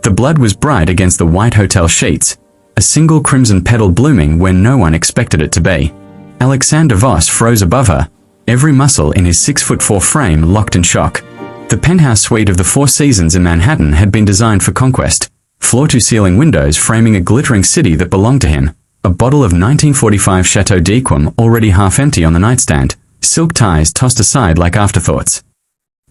The blood was bright against the white hotel sheets, a single crimson petal blooming where no one expected it to be. Alexander Voss froze above her, every muscle in his 6'4" frame locked in shock. The penthouse suite of the Four Seasons in Manhattan had been designed for conquest, floor-to-ceiling windows framing a glittering city that belonged to him, a bottle of 1945 Chateau d'Yquem already half empty on the nightstand, silk ties tossed aside like afterthoughts.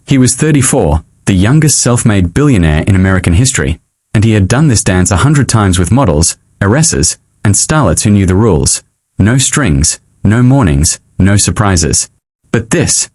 He was 34, the youngest self-made billionaire in American history, and he had done this dance 100 times with models, heiresses, and starlets who knew the rules. No strings, no mornings, no surprises. But this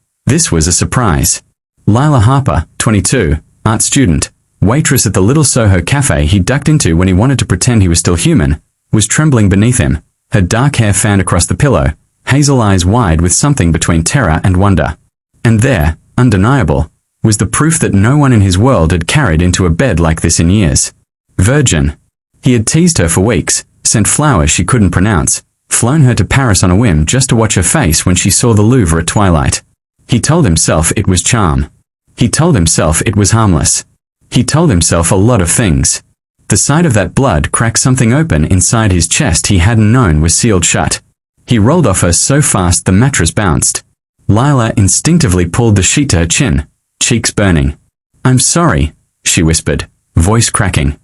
was a surprise. Lila Harper, 22, art student, waitress at the little Soho café he ducked into when he wanted to pretend he was still human, was trembling beneath him, her dark hair fanned across the pillow, hazel eyes wide with something between terror and wonder. And there, undeniable, was the proof that no one in his world had carried into a bed like this in years. Virgin. He had teased her for weeks, sent flowers she couldn't pronounce, flown her to Paris on a whim just to watch her face when she saw the Louvre at twilight. He told himself it was charm. He told himself it was harmless. He told himself a lot of things. The sight of that blood cracked something open inside his chest he hadn't known was sealed shut. He rolled off her so fast the mattress bounced. Lila instinctively pulled the sheet to her chin, cheeks burning. "I'm sorry," she whispered, voice cracking.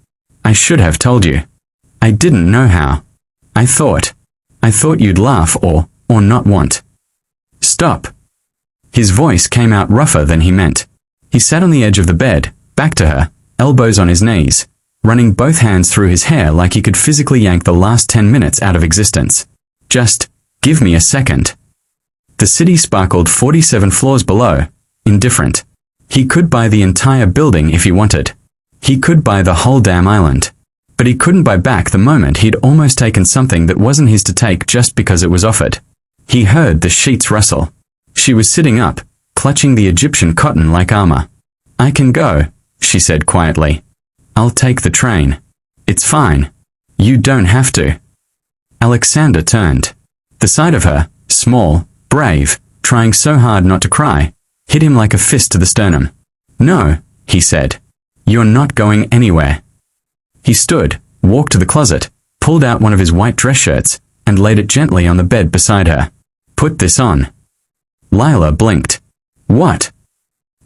"I should have told you. I didn't know how. I thought you'd laugh or not want." "Stop." His voice came out rougher than he meant. He sat on the edge of the bed, back to her, elbows on his knees, running both hands through his hair like he could physically yank the last 10 minutes out of existence. "Just give me a second." The city sparkled 47 floors below, indifferent. He could buy the entire building if he wanted. He could buy the whole damn island. But he couldn't buy back the moment he'd almost taken something that wasn't his to take just because it was offered. He heard the sheets rustle. She was sitting up, clutching the Egyptian cotton like armor. "I can go," she said quietly. "I'll take the train. It's fine. You don't have to." Alexander turned. The sight of her, small, brave, trying so hard not to cry, hit him like a fist to the sternum. "No," he said. "You're not going anywhere." He stood, walked to the closet, pulled out one of his white dress shirts, and laid it gently on the bed beside her. "Put this on." Lila blinked. "What?"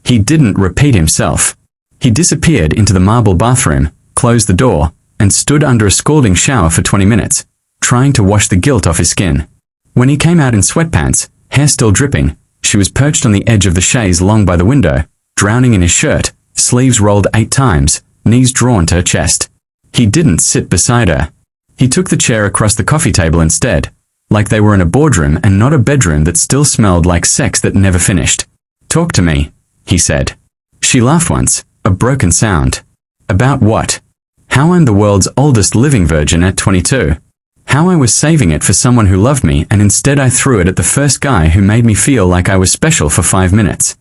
He didn't repeat himself. He disappeared into the marble bathroom, closed the door, and stood under a scalding shower for 20 minutes, trying to wash the guilt off his skin. When he came out in sweatpants, hair still dripping, she was perched on the edge of the chaise longue by the window, drowning in his shirt, sleeves rolled 8 times, knees drawn to her chest. He didn't sit beside her. He took the chair across the coffee table instead, like they were in a boardroom and not a bedroom that still smelled like sex that never finished. "Talk to me," he said. She laughed once, a broken sound. "About what?" "How I'm the world's oldest living virgin at 22. How I was saving it for someone who loved me and instead I threw it at the first guy who made me feel like I was special for 5 minutes."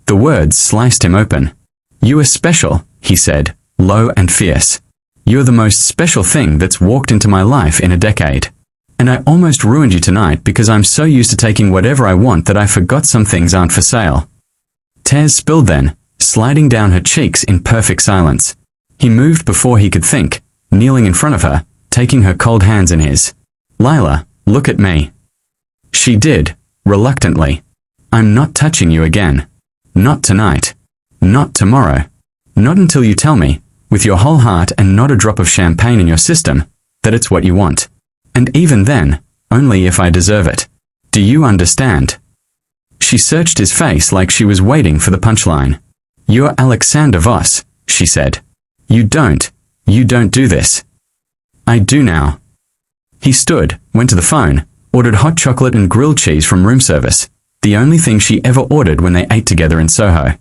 The words sliced him open. "You are special," he said, low and fierce. "You're the most special thing that's walked into my life in a decade. And I almost ruined you tonight because I'm so used to taking whatever I want that I forgot some things aren't for sale." Tears spilled then, sliding down her cheeks in perfect silence. He moved before he could think, kneeling in front of her, taking her cold hands in his. "Lila, look at me." She did, reluctantly. "I'm not touching you again. Not tonight. Not tomorrow. Not until you tell me, with your whole heart and not a drop of champagne in your system, that it's what you want. And even then, only if I deserve it. Do you understand?" She searched his face like she was waiting for the punchline. "You're Alexander Voss," she said. You don't do this." "I do now." He stood, went to the phone, ordered hot chocolate and grilled cheese from room service, the only thing she ever ordered when they ate together in Soho.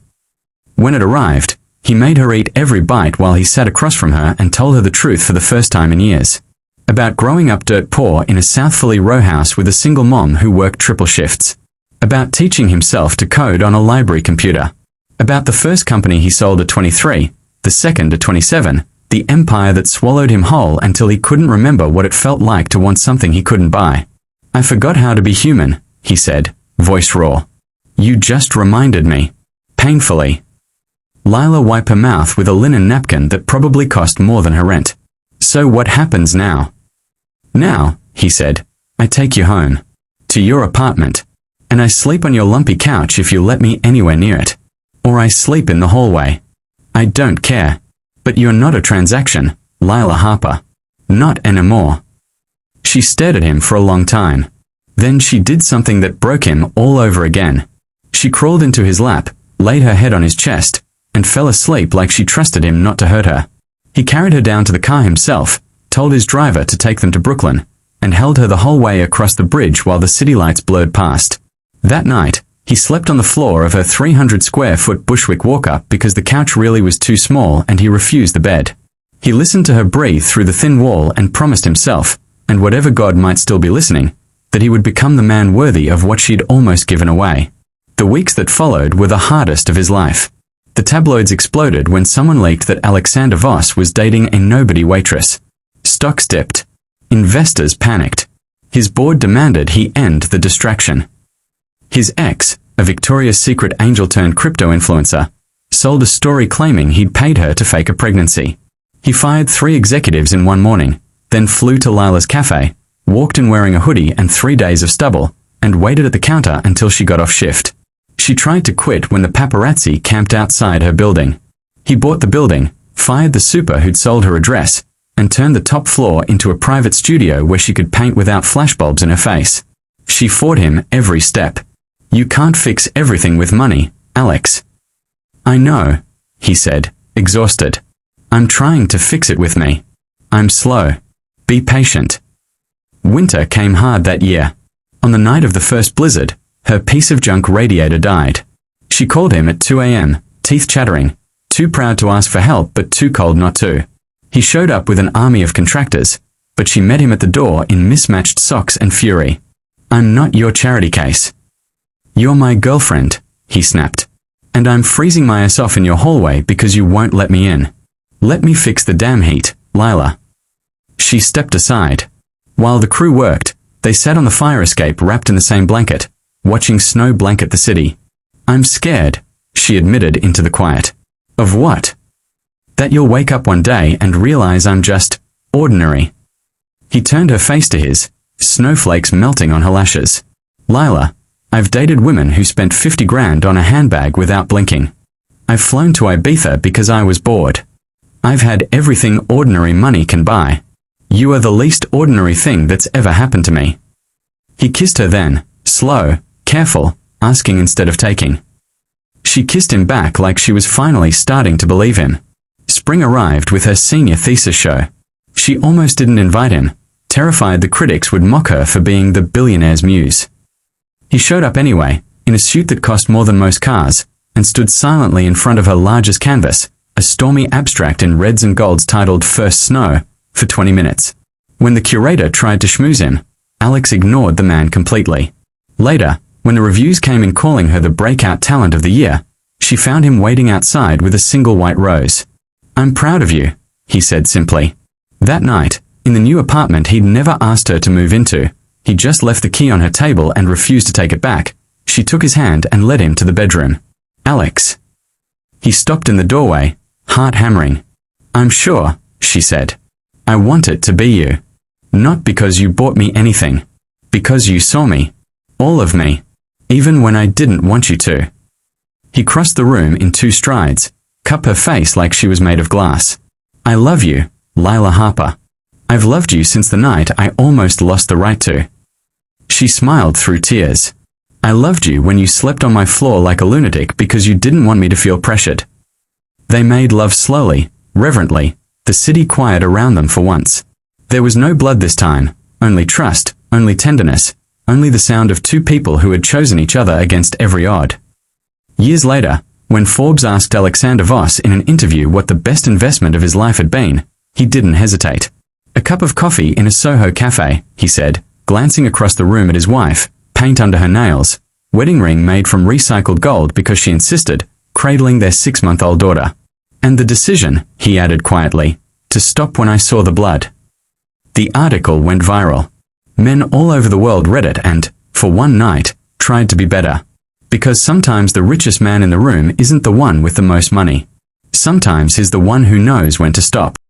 When it arrived, he made her eat every bite while he sat across from her and told her the truth for the first time in years. About growing up dirt poor in a South Philly row house with a single mom who worked triple shifts. About teaching himself to code on a library computer. About the first company he sold at 23, the second at 27, the empire that swallowed him whole until he couldn't remember what it felt like to want something he couldn't buy. "I forgot how to be human," he said, voice raw. "You just reminded me. Painfully." Lila wiped her mouth with a linen napkin that probably cost more than her rent. So what happens now? Now, he said, I take you home. To your apartment. And I sleep on your lumpy couch if you let me anywhere near it. Or I sleep in the hallway. I don't care. But you're not a transaction, Lila Harper. Not anymore. She stared at him for a long time. Then she did something that broke him all over again. She crawled into his lap, laid her head on his chest, and fell asleep like she trusted him not to hurt her. He carried her down to the car himself, told his driver to take them to Brooklyn, and held her the whole way across the bridge while the city lights blurred past. That night, he slept on the floor of her 300-square-foot Bushwick walk-up because the couch really was too small and he refused the bed. He listened to her breathe through the thin wall and promised himself, and whatever God might still be listening, that he would become the man worthy of what she'd almost given away. The weeks that followed were the hardest of his life. The tabloids exploded when someone leaked that Alexander Voss was dating a nobody waitress. Stocks dipped. Investors panicked. His board demanded he end the distraction. His ex, a Victoria's Secret angel-turned-crypto influencer, sold a story claiming he'd paid her to fake a pregnancy. He fired 3 executives in one morning, then flew to Lila's café, walked in wearing a hoodie and 3 days of stubble, and waited at the counter until she got off shift. She tried to quit when the paparazzi camped outside her building. He bought the building, fired the super who'd sold her address, and turned the top floor into a private studio where she could paint without flashbulbs in her face. She fought him every step. You can't fix everything with money, Alex. I know, he said, exhausted. I'm trying to fix it with me. I'm slow. Be patient. Winter came hard that year. On the night of the first blizzard, her piece of junk radiator died. She called him at 2 a.m., teeth chattering, too proud to ask for help but too cold not to. He showed up with an army of contractors, but she met him at the door in mismatched socks and fury. I'm not your charity case. You're my girlfriend, he snapped. And I'm freezing my ass off in your hallway because you won't let me in. Let me fix the damn heat, Lila. She stepped aside. While the crew worked, they sat on the fire escape wrapped in the same blanket, watching snow blanket the city. I'm scared, she admitted into the quiet. Of what? That you'll wake up one day and realize I'm just ordinary. He turned her face to his, snowflakes melting on her lashes. Lila, I've dated women who spent 50 grand on a handbag without blinking. I've flown to Ibiza because I was bored. I've had everything ordinary money can buy. You are the least ordinary thing that's ever happened to me. He kissed her then, slow, careful, asking instead of taking. She kissed him back like she was finally starting to believe him. Spring arrived with her senior thesis show. She almost didn't invite him, terrified the critics would mock her for being the billionaire's muse. He showed up anyway, in a suit that cost more than most cars, and stood silently in front of her largest canvas, a stormy abstract in reds and golds titled First Snow, for 20 minutes. When the curator tried to schmooze him, Alex ignored the man completely. Later, when the reviews came in calling her the breakout talent of the year, she found him waiting outside with a single white rose. I'm proud of you, he said simply. That night, in the new apartment he'd never asked her to move into, he just left the key on her table and refused to take it back. She took his hand and led him to the bedroom. Alex. He stopped in the doorway, heart hammering. I'm sure, she said. I want it to be you. Not because you bought me anything. Because you saw me. All of me. Even when I didn't want you to. He crossed the room in 2 strides, cupped her face like she was made of glass. I love you, Lila Harper. I've loved you since the night I almost lost the right to. She smiled through tears. I loved you when you slept on my floor like a lunatic because you didn't want me to feel pressured. They made love slowly, reverently, the city quiet around them for once. There was no blood this time, only trust, only tenderness, only the sound of 2 people who had chosen each other against every odd. Years later, when Forbes asked Alexander Voss in an interview what the best investment of his life had been, he didn't hesitate. A cup of coffee in a Soho café, he said, glancing across the room at his wife, paint under her nails, wedding ring made from recycled gold because she insisted, cradling their 6-month-old daughter. And the decision, he added quietly, to stop when I saw the blood. The article went viral. Men all over the world read it and, for one night, tried to be better. Because sometimes the richest man in the room isn't the one with the most money. Sometimes he's the one who knows when to stop.